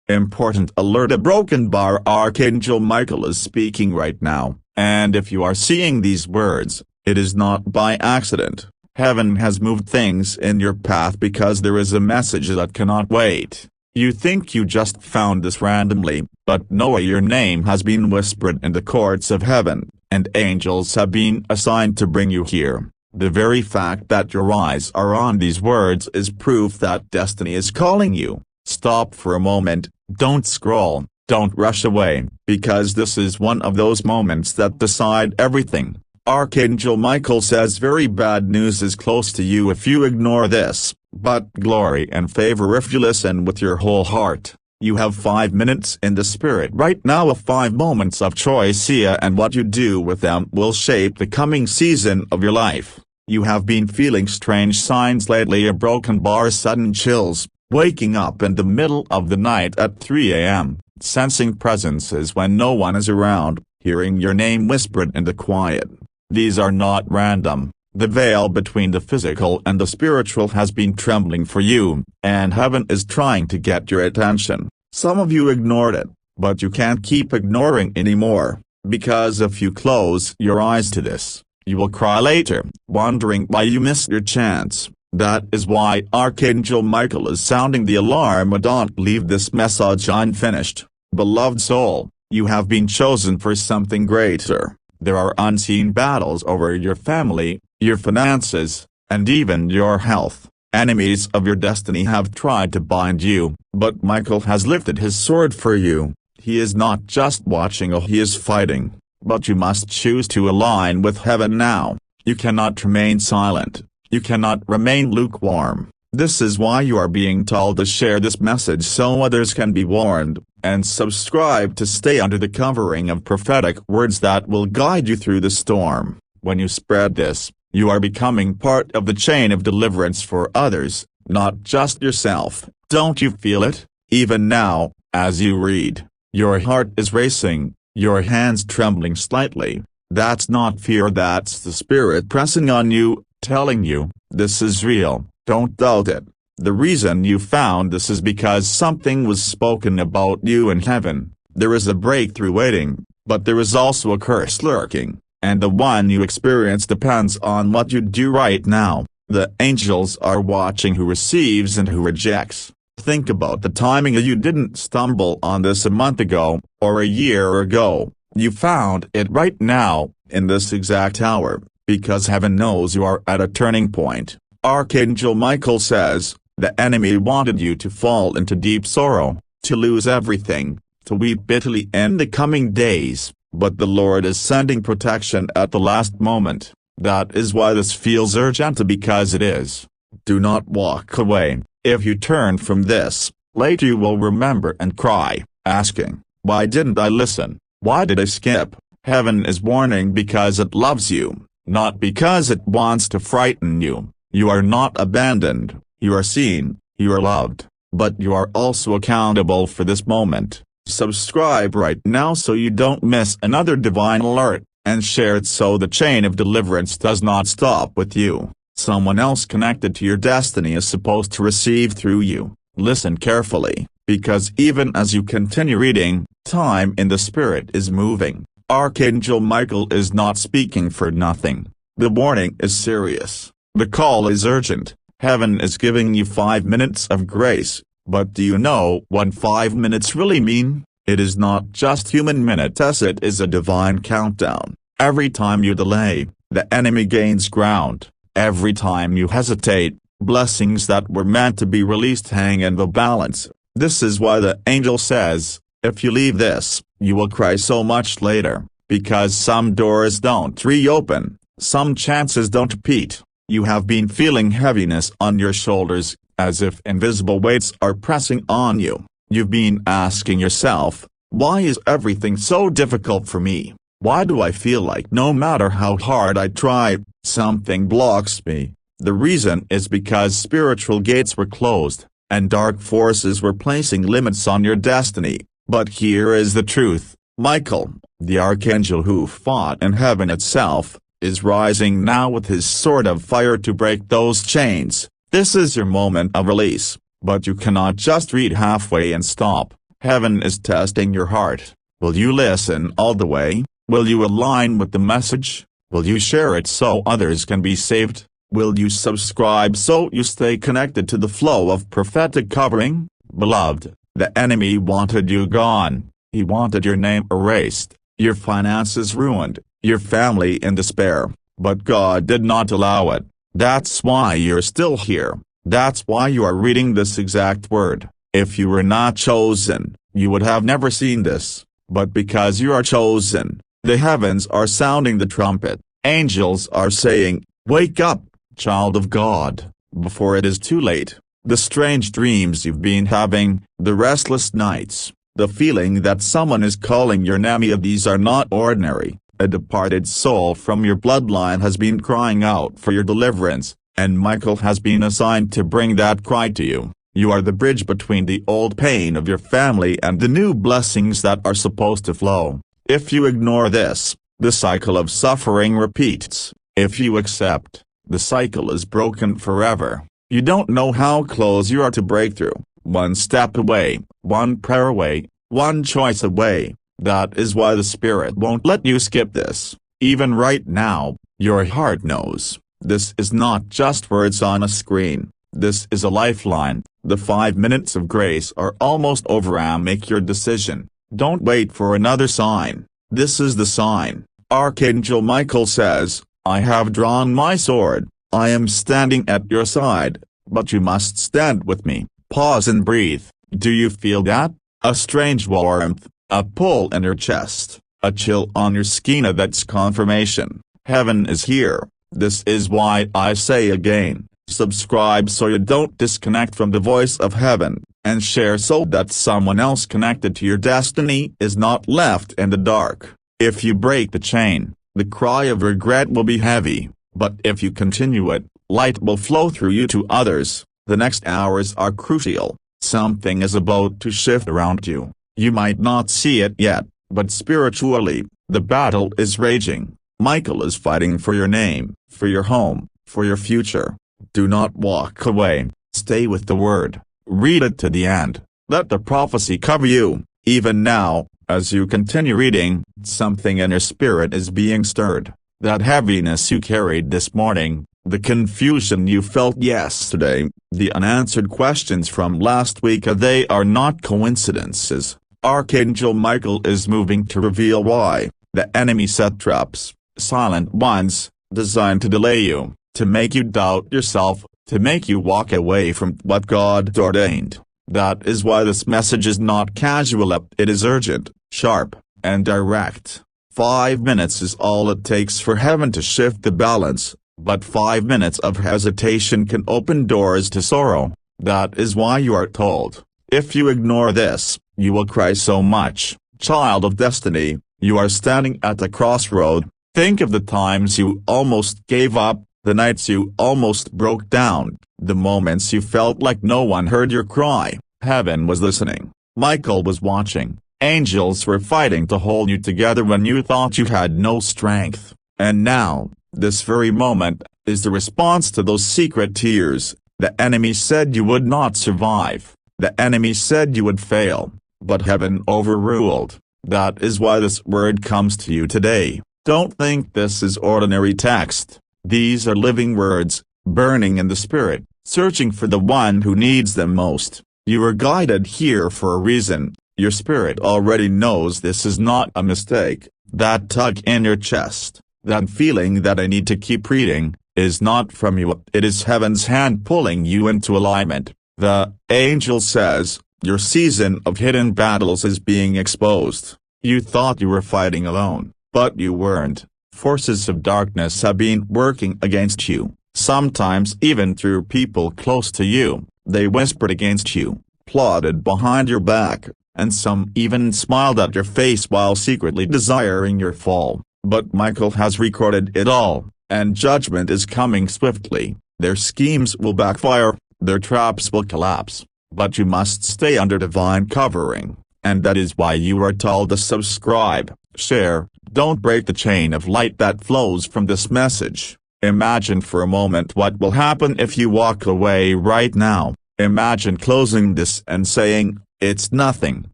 Important alert: a broken bar. Archangel Michael is speaking right now, and if you are seeing these words, it is not by accident. Heaven has moved things in your path because there is a message that cannot wait. You think you just found this randomly, but no, your name has been whispered in the courts of heaven, and angels have been assigned to bring you here. The very fact that your eyes are on these words is proof that destiny is calling you. Stop for a moment, don't scroll, don't rush away, because this is one of those moments that decide everything. Archangel Michael says very bad news is close to you if you ignore this, but glory and favor if you listen with your whole heart. You have 5 minutes in the spirit right now of 5 moments of choice here, and what you do with them will shape the coming season of your life. You have been feeling strange signs lately: a broken bar, sudden chills, waking up in the middle of the night at 3 a.m., sensing presences when no one is around, hearing your name whispered in the quiet. These are not random. The veil between the physical and the spiritual has been trembling for you, and heaven is trying to get your attention. Some of you ignored it, but you can't keep ignoring anymore, because if you close your eyes to this, you will cry later, wondering why you missed your chance. That is why Archangel Michael is sounding the alarm. Don't leave this message unfinished. Beloved soul, you have been chosen for something greater. There are unseen battles over your family, your finances, and even your health. Enemies of your destiny have tried to bind you, but Michael has lifted his sword for you. He is not just watching, he is fighting. But you must choose to align with heaven now. You cannot remain silent. You cannot remain lukewarm. This is why you are being told to share this message so others can be warned, and subscribe to stay under the covering of prophetic words that will guide you through the storm. When you spread this, you are becoming part of the chain of deliverance for others, not just yourself. Don't you feel it? Even now, as you read, your heart is racing, your hands trembling slightly. That's not fear, that's the Spirit pressing on you, telling you, this is real, don't doubt it. The reason you found this is because something was spoken about you in heaven. There is a breakthrough waiting, but there is also a curse lurking, and the one you experience depends on what you do right now. The angels are watching who receives and who rejects. Think about the timing. You didn't stumble on this a month ago, or a year ago. You found it right now, in this exact hour, because heaven knows you are at a turning point. Archangel Michael says, the enemy wanted you to fall into deep sorrow, to lose everything, to weep bitterly in the coming days, but the Lord is sending protection at the last moment. That is why this feels urgent, because it is. Do not walk away. If you turn from this, later you will remember and cry, asking, why didn't I listen? Why did I skip? Heaven is warning because it loves you, not because it wants to frighten you. You are not abandoned, you are seen, you are loved, but you are also accountable for this moment. Subscribe right now so you don't miss another divine alert, and share it so the chain of deliverance does not stop with you. Someone else connected to your destiny is supposed to receive through you. Listen carefully, because even as you continue reading, time in the spirit is moving. Archangel Michael is not speaking for nothing. The warning is serious. The call is urgent. Heaven is giving you 5 minutes of grace, but do you know what 5 minutes really mean? It is not just human minutes, it is a divine countdown. Every time you delay, the enemy gains ground. Every time you hesitate, blessings that were meant to be released hang in the balance. This is why the angel says, if you leave this, you will cry so much later, because some doors don't reopen, some chances don't repeat. You have been feeling heaviness on your shoulders, as if invisible weights are pressing on you. You've been asking yourself, why is everything so difficult for me? Why do I feel like no matter how hard I try, something blocks me? The reason is because spiritual gates were closed, and dark forces were placing limits on your destiny. But here is the truth. Michael, the archangel who fought in heaven itself, is rising now with his sword of fire to break those chains. This is your moment of release, but you cannot just read halfway and stop. Heaven is testing your heart. Will you listen all the way? Will you align with the message? Will you share it so others can be saved? Will you subscribe so you stay connected to the flow of prophetic covering? Beloved, the enemy wanted you gone. He wanted your name erased, your finances ruined, your family in despair, but God did not allow it. That's why you're still here. That's why you are reading this exact word. If you were not chosen, you would have never seen this. But because you are chosen, the heavens are sounding the trumpet. Angels are saying, "Wake up, child of God, before it is too late." The strange dreams you've been having, the restless nights, the feeling that someone is calling your name, these are not ordinary. A departed soul from your bloodline has been crying out for your deliverance, and Michael has been assigned to bring that cry to you. You are the bridge between the old pain of your family and the new blessings that are supposed to flow. If you ignore this, the cycle of suffering repeats. If you accept, the cycle is broken forever. You don't know how close you are to breakthrough. One step away, one prayer away, one choice away. That is why the Spirit won't let you skip this. Even right now, your heart knows. This is not just words on a screen. This is a lifeline. The 5 minutes of grace are almost over. Make your decision. Don't wait for another sign. This is the sign. Archangel Michael says, "I have drawn my sword. I am standing at your side, but you must stand with me." Pause and breathe. Do you feel that? A strange warmth, a pull in your chest, a chill on your skin. That's confirmation. Heaven is here. This is why I say again, subscribe so you don't disconnect from the voice of heaven, and share so that someone else connected to your destiny is not left in the dark. If you break the chain, the cry of regret will be heavy. But if you continue it, light will flow through you to others. The next hours are crucial. Something is about to shift around you. You might not see it yet, but spiritually, the battle is raging. Michael is fighting for your name, for your home, for your future. Do not walk away. Stay with the word. Read it to the end. Let the prophecy cover you. Even now, as you continue reading, something in your spirit is being stirred. That heaviness you carried this morning, the confusion you felt yesterday, the unanswered questions from last week, they are not coincidences. Archangel Michael is moving to reveal why. The enemy set traps, silent ones, designed to delay you, to make you doubt yourself, to make you walk away from what God ordained. That is why this message is not casual, it is urgent, sharp, and direct. 5 minutes is all it takes for heaven to shift the balance, but 5 minutes of hesitation can open doors to sorrow. That is why you are told, if you ignore this, you will cry so much. Child of destiny, you are standing at a crossroad. Think of the times you almost gave up, the nights you almost broke down, the moments you felt like no one heard your cry. Heaven was listening. Michael was watching. Angels were fighting to hold you together when you thought you had no strength. And now, this very moment, is the response to those secret tears. The enemy said you would not survive. The enemy said you would fail. But heaven overruled. That is why this word comes to you today. Don't think this is ordinary text. These are living words, burning in the spirit, searching for the one who needs them most. You are guided here for a reason. Your spirit already knows this is not a mistake. That tug in your chest, that feeling that I need to keep reading, is not from you. It is heaven's hand pulling you into alignment. The angel says, your season of hidden battles is being exposed. You thought you were fighting alone, but you weren't. Forces of darkness have been working against you, sometimes even through people close to you. They whispered against you, plotted behind your back, and some even smiled at your face while secretly desiring your fall. But Michael has recorded it all, and judgment is coming swiftly. Their schemes will backfire, their traps will collapse, but you must stay under divine covering, and that is why you are told to subscribe, share. Don't break the chain of light that flows from this message. Imagine for a moment what will happen if you walk away right now. Imagine closing this and saying, it's nothing.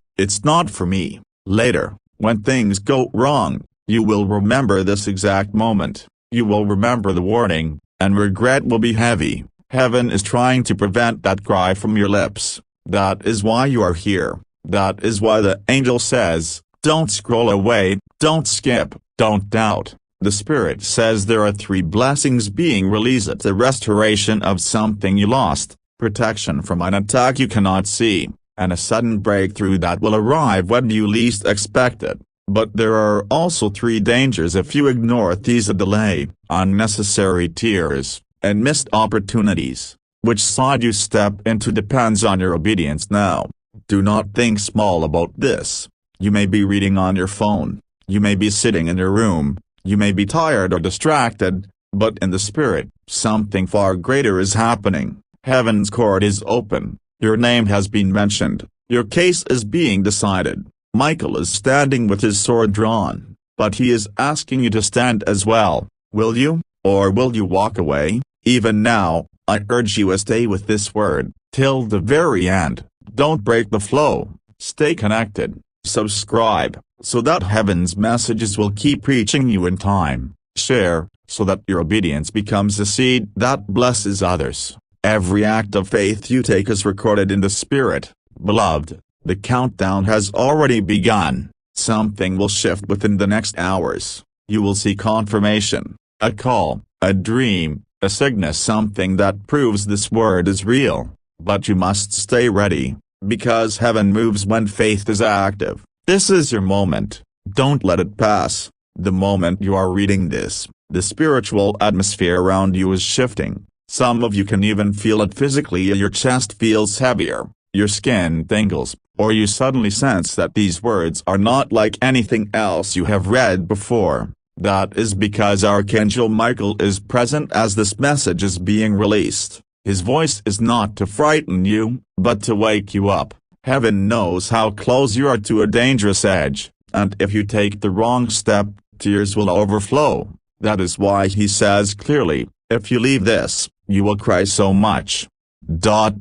It's not for me. Later, when things go wrong, you will remember this exact moment. You will remember the warning, and regret will be heavy. Heaven is trying to prevent that cry from your lips. That is why you are here. That is why the angel says, don't scroll away, don't skip, don't doubt. The Spirit says there are 3 blessings being released: the restoration of something you lost, protection from an attack you cannot see, and a sudden breakthrough that will arrive when you least expect it. But there are also 3 dangers if you ignore these: a delay, unnecessary tears, and missed opportunities. Which side you step into depends on your obedience now. Do not think small about this. You may be reading on your phone. You may be sitting in your room. You may be tired or distracted, but in the Spirit, something far greater is happening. Heaven's court is open. Your name has been mentioned. Your case is being decided. Michael is standing with his sword drawn, but he is asking you to stand as well. Will you, or will you walk away? Even now, I urge you to stay with this word, till the very end. Don't break the flow. Stay connected. Subscribe, so that heaven's messages will keep reaching you in time. Share, so that your obedience becomes a seed that blesses others. Every act of faith you take is recorded in the Spirit. Beloved, the countdown has already begun. Something will shift within the next hours. You will see confirmation, a call, a dream, a sickness, something that proves this word is real. But you must stay ready, because heaven moves when faith is active. This is your moment. Don't let it pass. The moment you are reading this, the spiritual atmosphere around you is shifting. Some of you can even feel it physically. Your chest feels heavier, your skin tingles, or you suddenly sense that these words are not like anything else you have read before. That is because Archangel Michael is present as this message is being released. His voice is not to frighten you, but to wake you up. Heaven knows how close you are to a dangerous edge, and if you take the wrong step, tears will overflow. That is why he says clearly, if you leave this, you will cry so much.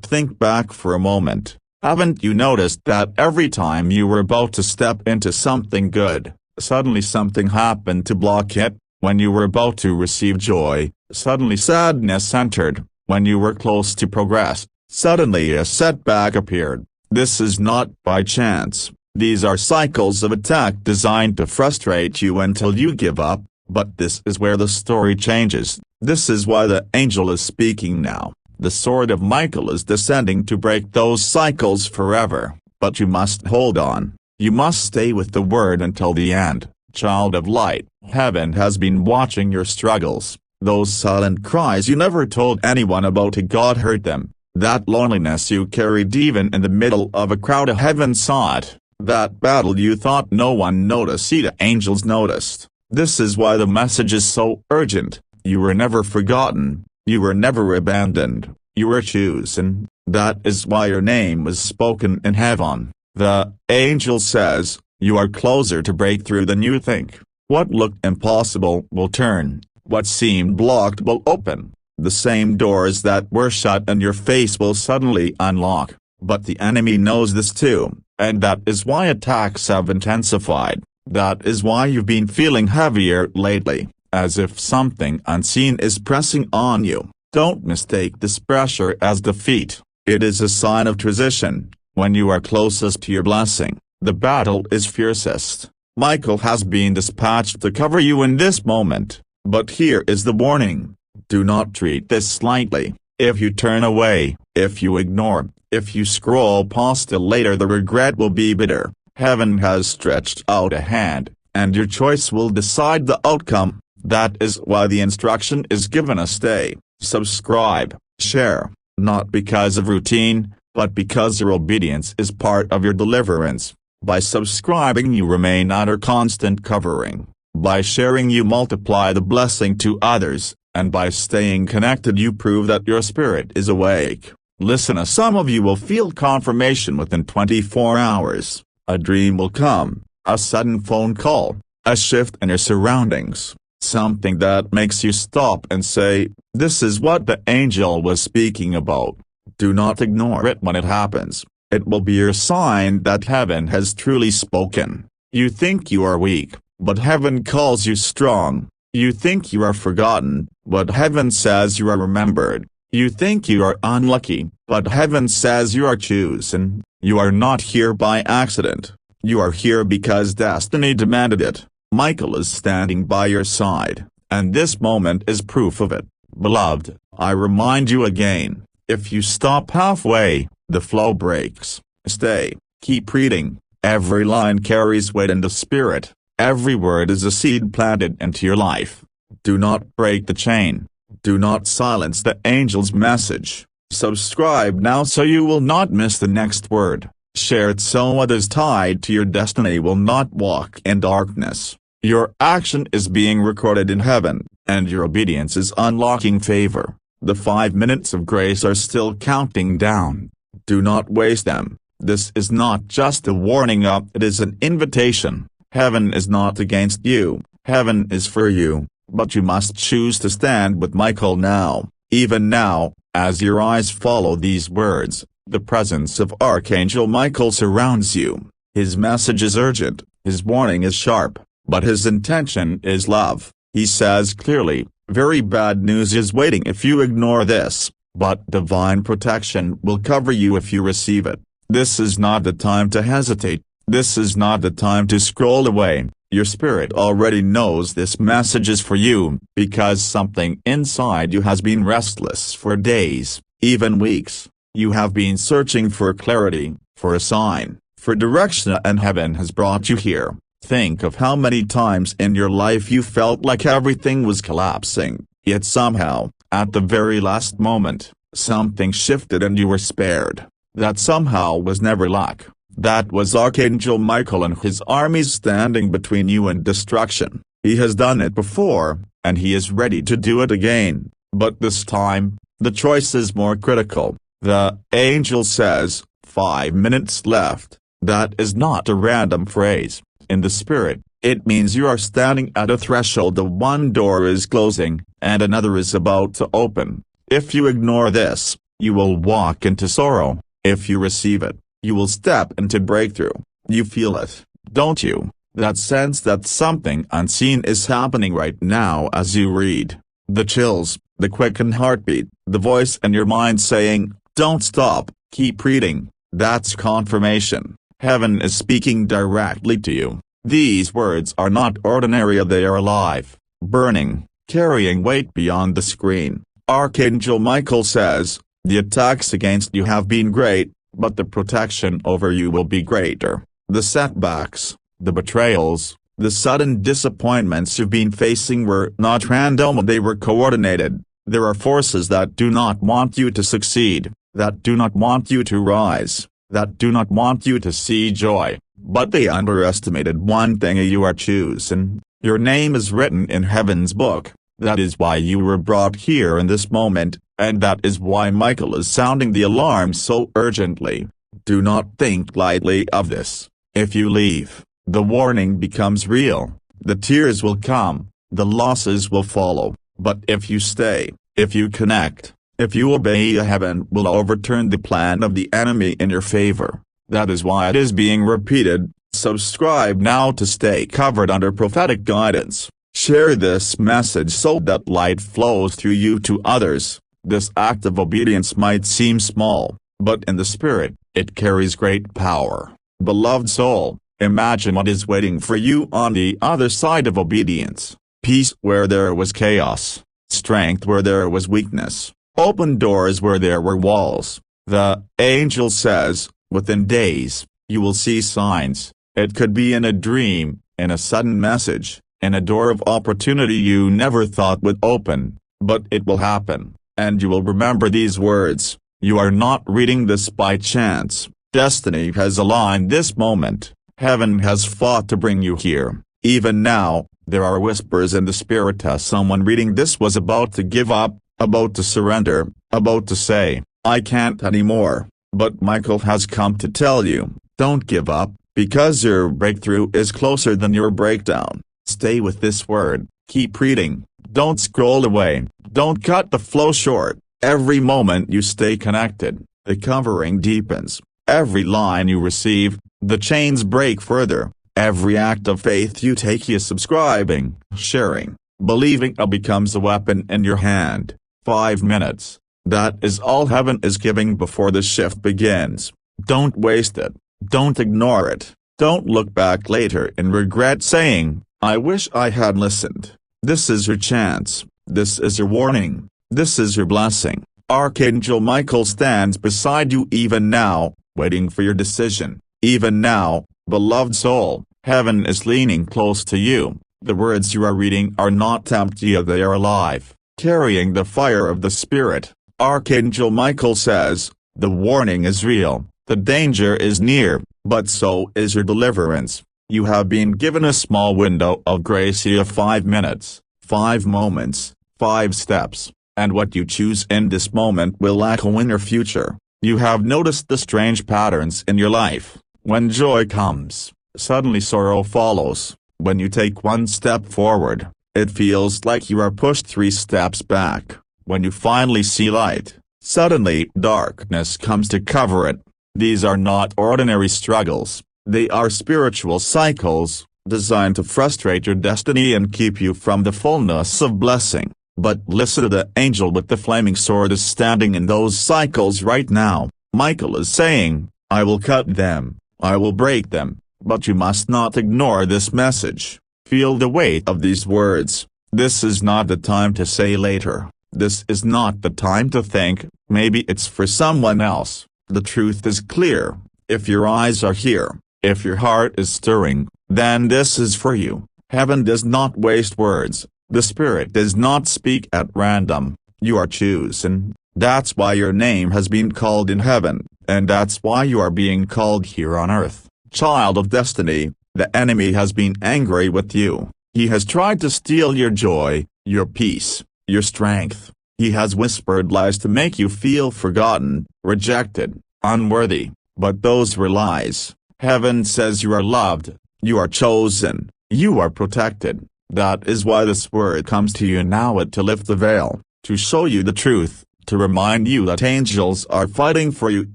Think back for a moment. Haven't you noticed that every time you were about to step into something good, suddenly something happened to block it? When you were about to receive joy, suddenly sadness entered. When you were close to progress, suddenly a setback appeared. This is not by chance. These are cycles of attack designed to frustrate you until you give up. But this is where the story changes. This is why the angel is speaking now. The sword of Michael is descending to break those cycles forever. But you must hold on. You must stay with the word until the end. Child of light, heaven has been watching your struggles. Those silent cries you never told anyone about, God heard them. That loneliness you carried even in the middle of a crowd, heaven saw it. That battle you thought no one noticed, the angels noticed. This is why the message is so urgent. You were never forgotten. You were never abandoned. You were chosen. That is why your name was spoken in heaven. The angel says, you are closer to breakthrough than you think. What looked impossible will turn. What seemed blocked will open. The same doors that were shut in your face will suddenly unlock. But the enemy knows this too, and that is why attacks have intensified. That is why you've been feeling heavier lately, as if something unseen is pressing on you. Don't mistake this pressure as defeat. It is a sign of transition. When you are closest to your blessing, the battle is fiercest. Michael has been dispatched to cover you in this moment. But here is the warning. Do not treat this lightly. If you turn away, if you ignore, if you scroll past till later, the regret will be bitter. Heaven has stretched out a hand, and your choice will decide the outcome. That is why the instruction is given a stay, subscribe, share, not because of routine, but because your obedience is part of your deliverance. By subscribing you remain under constant covering. By sharing you multiply the blessing to others, and by staying connected you prove that your spirit is awake. Listen, some of you will feel confirmation within 24 hours. A dream will come, a sudden phone call, a shift in your surroundings, something that makes you stop and say, this is what the angel was speaking about. Do not ignore it when it happens. It will be your sign that heaven has truly spoken. You think you are weak, but heaven calls you strong. You think you are forgotten, but heaven says you are remembered. You think you are unlucky, but heaven says you are chosen. You are not here by accident. You are here because destiny demanded it. Michael is standing by your side, and this moment is proof of it. Beloved, I remind you again, if you stop halfway, the flow breaks. Stay, keep reading. Every line carries weight in the spirit. Every word is a seed planted into your life. Do not break the chain. Do not silence the angel's message. Subscribe now so you will not miss the next word. Share it so others tied to your destiny will not walk in darkness. Your action is being recorded in heaven, and your obedience is unlocking favor. The 5 minutes of grace are still counting down. Do not waste them. This is not just a warning up, it is an invitation. Heaven is not against you, heaven is for you, but you must choose to stand with Michael now. Even now, as your eyes follow these words, the presence of Archangel Michael surrounds you. His message is urgent, his warning is sharp, but his intention is love. He says clearly, very bad news is waiting if you ignore this, but divine protection will cover you if you receive it. This is not the time to hesitate. This is not the time to scroll away. Your spirit already knows this message is for you, because something inside you has been restless for days, even weeks. You have been searching for clarity, for a sign, for direction, and heaven has brought you here. Think of how many times in your life you felt like everything was collapsing, yet somehow, at the very last moment, something shifted and you were spared. That somehow was never luck. That was Archangel Michael and his armies standing between you and destruction. He has done it before, and he is ready to do it again, but this time, the choice is more critical. The angel says, 5 minutes left. That is not a random phrase. In the spirit, it means you are standing at a threshold. The one door is closing, and another is about to open. If you ignore this, you will walk into sorrow. If you receive it, you will step into breakthrough. You feel it, don't you? That sense that something unseen is happening right now as you read. The chills, the quickened heartbeat, the voice in your mind saying, don't stop, keep reading. That's confirmation. Heaven is speaking directly to you. These words are not ordinary, they are alive, burning, carrying weight beyond the screen. Archangel Michael says, the attacks against you have been great, but the protection over you will be greater. The setbacks, the betrayals, the sudden disappointments you've been facing were not random, they were coordinated. There are forces that do not want you to succeed, that do not want you to rise, that do not want you to see joy, but they underestimated one thing: you are chosen. Your name is written in heaven's book. That is why you were brought here in this moment, and that is why Michael is sounding the alarm so urgently. Do not think lightly of this. If you leave, the warning becomes real. The tears will come, the losses will follow, but if you stay, if you connect, if you obey, heaven will overturn the plan of the enemy in your favor. That is why it is being repeated. Subscribe now to stay covered under prophetic guidance. Share this message so that light flows through you to others. This act of obedience might seem small, but in the spirit, it carries great power. Beloved soul, imagine what is waiting for you on the other side of obedience. Peace where there was chaos. Strength where there was weakness. Open doors where there were walls. The angel says, within days, you will see signs. It could be in a dream, in a sudden message, in a door of opportunity you never thought would open, but it will happen, and you will remember these words. You are not reading this by chance. Destiny has aligned this moment. Heaven has fought to bring you here. Even now, there are whispers in the spirit as someone reading this was about to give up, about to surrender, about to say, I can't anymore. But Michael has come to tell you, don't give up, because your breakthrough is closer than your breakdown. Stay with this word, keep reading, don't scroll away, don't cut the flow short. Every moment you stay connected, the covering deepens. Every line you receive, the chains break further. Every act of faith you take is subscribing, sharing, believing becomes a weapon in your hand. 5 minutes. That is all heaven is giving before the shift begins. Don't waste it. Don't ignore it. Don't look back later and regret saying, "I wish I had listened." This is your chance. This is your warning. This is your blessing. Archangel Michael stands beside you even now, waiting for your decision. Even now, beloved soul, heaven is leaning close to you. The words you are reading are not empty, they are alive, carrying the fire of the Spirit. Archangel Michael says, the warning is real, the danger is near, but so is your deliverance. You have been given a small window of grace of 5 minutes, 5 moments, 5 steps, and what you choose in this moment will echo in your future. You have noticed the strange patterns in your life. When joy comes, suddenly sorrow follows. When you take 1 step forward, it feels like you are pushed 3 steps back. When you finally see light, suddenly darkness comes to cover it. These are not ordinary struggles, they are spiritual cycles, designed to frustrate your destiny and keep you from the fullness of blessing. But listen to the angel with the flaming sword is standing in those cycles right now. Michael is saying, I will cut them, I will break them, but you must not ignore this message. Feel the weight of these words. This is not the time to say later. This is not the time to think, maybe it's for someone else. The truth is clear. If your eyes are here, if your heart is stirring, then this is for you. Heaven does not waste words. The Spirit does not speak at random. You are chosen. That's why your name has been called in heaven, and that's why you are being called here on earth. Child of destiny, the enemy has been angry with you. He has tried to steal your joy, your peace, your strength. He has whispered lies to make you feel forgotten, rejected, unworthy, but those were lies. Heaven says you are loved, you are chosen, you are protected. That is why this word comes to you now to lift the veil, to show you the truth, to remind you that angels are fighting for you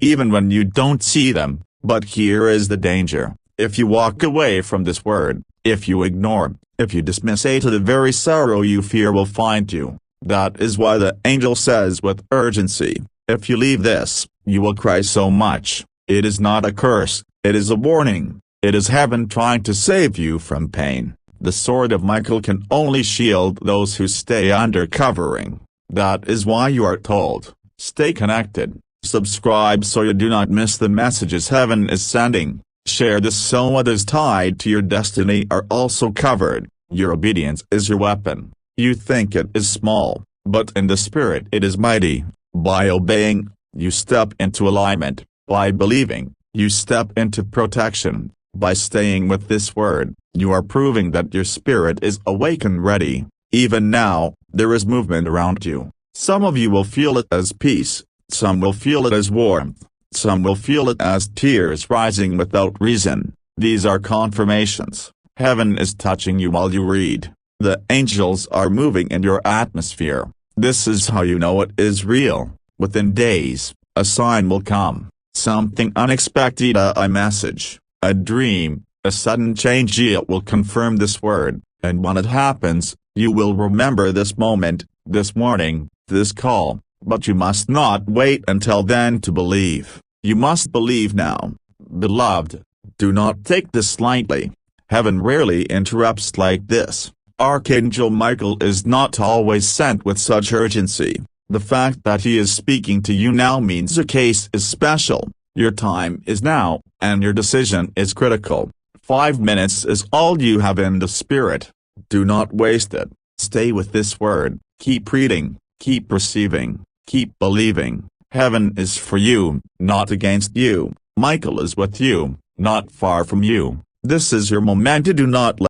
even when you don't see them. But here is the danger. If you walk away from this word, if you ignore, if you dismiss it, the very sorrow you fear will find you. That is why the angel says with urgency, if you leave this, you will cry so much. It is not a curse, it is a warning. It is heaven trying to save you from pain. The sword of Michael can only shield those who stay under covering. That is why you are told, stay connected. Subscribe so you do not miss the messages heaven is sending. Share this so others tied to your destiny are also covered. Your obedience is your weapon. You think it is small, but in the Spirit it is mighty. By obeying, you step into alignment. By believing, you step into protection. By staying with this word, you are proving that your spirit is awake and ready. Even now, there is movement around you. Some of you will feel it as peace, some will feel it as warmth, some will feel it as tears rising without reason. These are confirmations. Heaven is touching you while you read. The angels are moving in your atmosphere. This is how you know it is real. Within days, a sign will come. Something unexpected, a message, a dream, a sudden change. It will confirm this word, and when it happens, you will remember this moment, this warning, this call. But you must not wait until then to believe. You must believe now. Beloved, do not take this lightly. Heaven rarely interrupts like this. Archangel Michael is not always sent with such urgency. The fact that he is speaking to you now means your case is special. Your time is now, and your decision is critical. 5 minutes is all you have in the Spirit. Do not waste it. Stay with this word. Keep reading, keep receiving, keep believing. Heaven is for you, not against you. Michael is with you, not far from you. This is your moment. Do not let